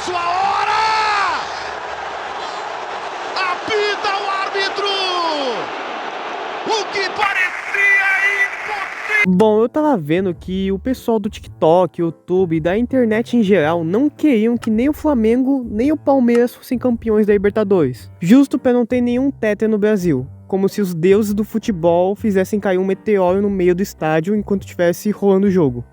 sua hora! Apita o árbitro! O que parecia impossível! Bom, eu tava vendo que o pessoal do TikTok, YouTube e da internet em geral não queriam que nem o Flamengo nem o Palmeiras fossem campeões da Libertadores, justo pra não ter nenhum tetra no Brasil, como se os deuses do futebol fizessem cair um meteoro no meio do estádio enquanto estivesse rolando o jogo.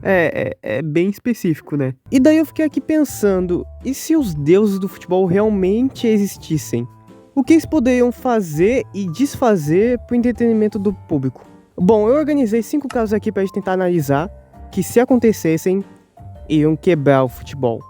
É bem específico, né? E daí eu fiquei aqui pensando, e se os deuses do futebol realmente existissem? O que eles poderiam fazer e desfazer pro entretenimento do público? Bom, eu organizei 5 casos aqui pra gente tentar analisar, que se acontecessem, iriam quebrar o futebol.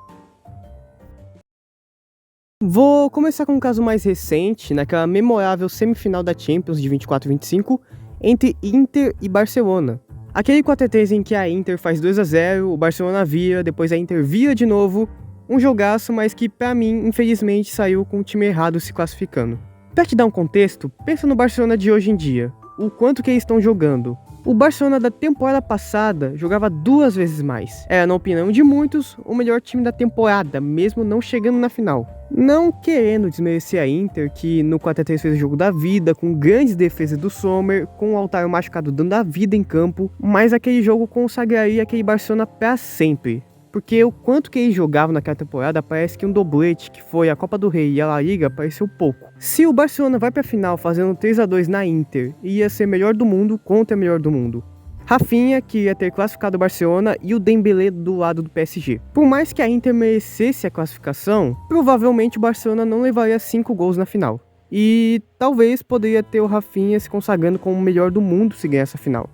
Vou começar com um caso mais recente, naquela memorável semifinal da Champions de 24 e 25, entre Inter e Barcelona. Aquele 4x3 em que a Inter faz 2x0, o Barcelona vira, depois a Inter vira de novo. Um jogaço, mas que pra mim, infelizmente, saiu com o time errado se classificando. Pra te dar um contexto, pensa no Barcelona de hoje em dia. O quanto que eles estão jogando. O Barcelona da temporada passada jogava 2 vezes mais. Era, na opinião de muitos, o melhor time da temporada, mesmo não chegando na final. Não querendo desmerecer a Inter, que no 4x3 fez o jogo da vida, com grandes defesas do Sommer, com o Lautaro machucado dando a vida em campo, mas aquele jogo consagraria aquele Barcelona pra sempre. Porque o quanto que eles jogavam naquela temporada parece que um doblete, que foi a Copa do Rei e a La Liga, pareceu pouco. Se o Barcelona vai pra final fazendo 3x2 na Inter, ia ser melhor do mundo contra melhor do mundo. Rafinha, que ia ter classificado o Barcelona, e o Dembélé do lado do PSG. Por mais que a Inter merecesse a classificação, provavelmente o Barcelona não levaria 5 gols na final. E talvez poderia ter o Rafinha se consagrando como o melhor do mundo se ganhar essa final.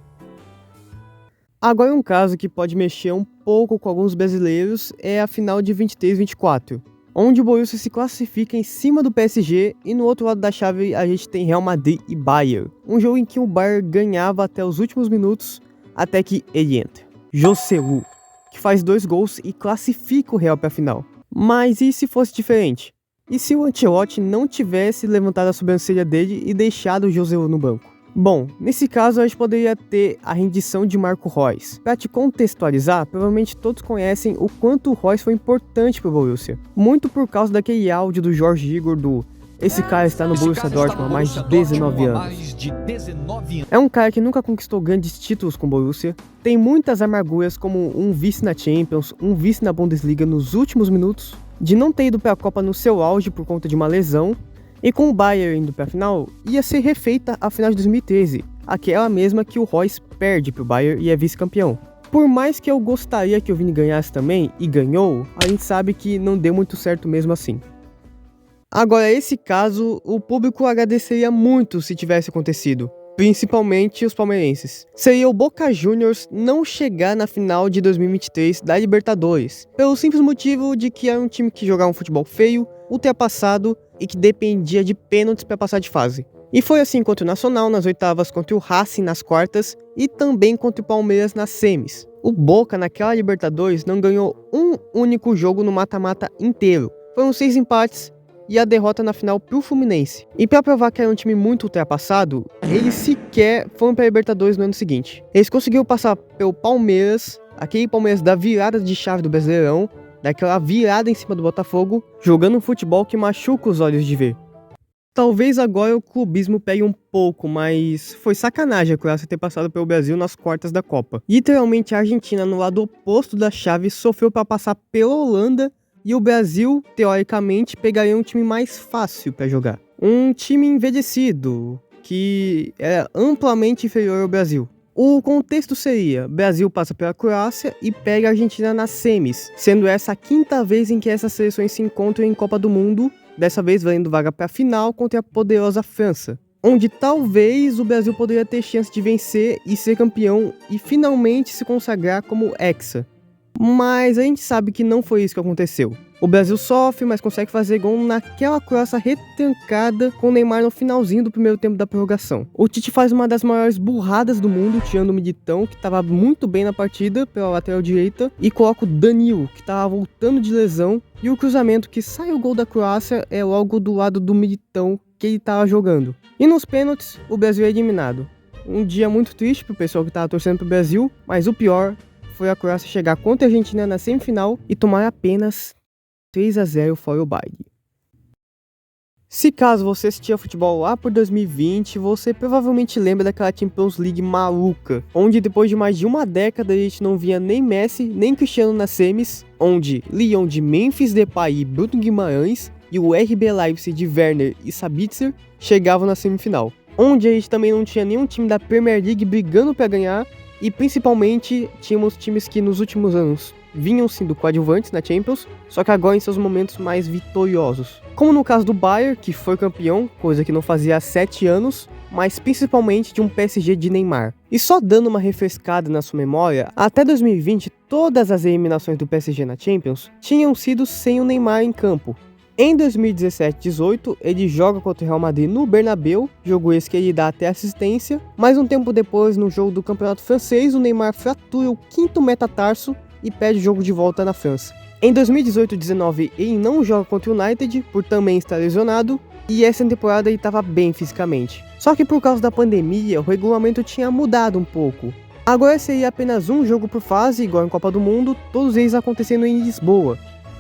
Agora um caso que pode mexer um pouco com alguns brasileiros é a final de 23-24, onde o Borussia se classifica em cima do PSG e no outro lado da chave a gente tem Real Madrid e Bayern. Um jogo em que o Bayern ganhava até os últimos minutos, até que ele entra. Joselu, que faz 2 gols e classifica o Real para a final. Mas e se fosse diferente? E se o Ancelotti não tivesse levantado a sobrancelha dele e deixado o Joselu no banco? Bom, nesse caso a gente poderia ter a rendição de Marco Reus. Para te contextualizar, provavelmente todos conhecem o quanto o Reus foi importante para o Borussia. Muito por causa daquele áudio do Jorge Igor do "Esse cara está no Borussia Dortmund há mais de 19 anos". É um cara que nunca conquistou grandes títulos com o Borussia, tem muitas amarguras como um vice na Champions, um vice na Bundesliga nos últimos minutos, de não ter ido para a Copa no seu auge por conta de uma lesão. E com o Bayern indo para a final, ia ser refeita a final de 2013, aquela mesma que o Reus perde para o Bayern e é vice-campeão. Por mais que eu gostaria que o Vini ganhasse também, e ganhou, a gente sabe que não deu muito certo mesmo assim. Agora, esse caso, o público agradeceria muito se tivesse acontecido, principalmente os palmeirenses. Seria o Boca Juniors não chegar na final de 2023 da Libertadores, pelo simples motivo de que era um time que jogava um futebol feio, ultrapassado e que dependia de pênaltis para passar de fase. E foi assim contra o Nacional nas oitavas, contra o Racing nas quartas e também contra o Palmeiras nas semis. O Boca naquela Libertadores não ganhou um único jogo no mata-mata inteiro. Foram 6 empates e a derrota na final pro Fluminense. E para provar que era um time muito ultrapassado, eles sequer foram para a Libertadores no ano seguinte. Eles conseguiram passar pelo Palmeiras, aquele Palmeiras da virada de chave do Brasileirão, daquela virada em cima do Botafogo, jogando um futebol que machuca os olhos de ver. Talvez agora o clubismo pegue um pouco, mas foi sacanagem a Croácia ter passado pelo Brasil nas quartas da Copa. Literalmente a Argentina, no lado oposto da chave, sofreu para passar pela Holanda e o Brasil, teoricamente, pegaria um time mais fácil para jogar. Um time envelhecido, que era amplamente inferior ao Brasil. O contexto seria: Brasil passa pela Croácia e pega a Argentina nas semis, sendo essa a 5ª vez em que essas seleções se encontram em Copa do Mundo, dessa vez valendo vaga para a final contra a poderosa França, onde talvez o Brasil poderia ter chance de vencer e ser campeão e finalmente se consagrar como hexa. Mas a gente sabe que não foi isso que aconteceu. O Brasil sofre, mas consegue fazer gol naquela Croácia retrancada com o Neymar no finalzinho do primeiro tempo da prorrogação. O Tite faz uma das maiores burradas do mundo, tirando o Militão, que estava muito bem na partida pela lateral direita, e coloca o Danilo, que estava voltando de lesão, e o cruzamento que sai o gol da Croácia é logo do lado do Militão que ele estava jogando. E nos pênaltis, o Brasil é eliminado. Um dia muito triste pro pessoal que estava torcendo pro Brasil, mas o pior foi a Croácia chegar contra a Argentina na semifinal e tomar apenas 3-0 fora o Bayern. Se caso você assistia futebol lá por 2020, você provavelmente lembra daquela Champions League maluca, onde depois de mais de uma década a gente não via nem Messi nem Cristiano nas semis, onde Lyon de Memphis Depay e Bruno Guimarães e o RB Leipzig de Werner e Sabitzer chegavam na semifinal, onde a gente também não tinha nenhum time da Premier League brigando para ganhar e principalmente tínhamos times que nos últimos anos vinham sendo coadjuvantes na Champions, só que agora em seus momentos mais vitoriosos. Como no caso do Bayern, que foi campeão, coisa que não fazia há 7 anos, mas principalmente de um PSG de Neymar. E só dando uma refrescada na sua memória, até 2020 todas as eliminações do PSG na Champions tinham sido sem o Neymar em campo. Em 2017-18, ele joga contra o Real Madrid no Bernabéu, jogo esse que ele dá até assistência, mas um tempo depois, no jogo do Campeonato Francês, o Neymar fratura o 5º metatarso e perde o jogo de volta na França. Em 2018-19 ele não joga contra o United, por também estar lesionado, e essa temporada ele estava bem fisicamente. Só que por causa da pandemia, o regulamento tinha mudado um pouco. Agora seria apenas um jogo por fase, igual em Copa do Mundo, todos eles acontecendo em Lisboa.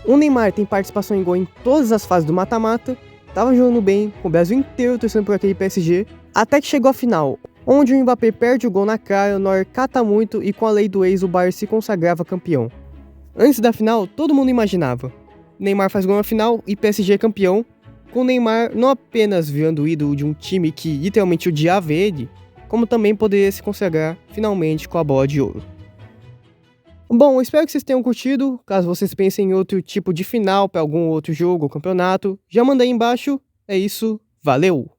O Neymar tem participação em gol em todas as fases do mata-mata, estava jogando bem, com o Brasil inteiro torcendo por aquele PSG, até que chegou a final, onde o Mbappé perde o gol na cara, o Neuer cata muito e com a lei do ex o Bayern se consagrava campeão. Antes da final, todo mundo imaginava. Neymar faz gol na final e PSG é campeão, com o Neymar não apenas virando o ídolo de um time que literalmente odiava ele, como também poderia se consagrar finalmente com a bola de ouro. Bom, espero que vocês tenham curtido. Caso vocês pensem em outro tipo de final para algum outro jogo ou campeonato, já manda aí embaixo. É isso, valeu!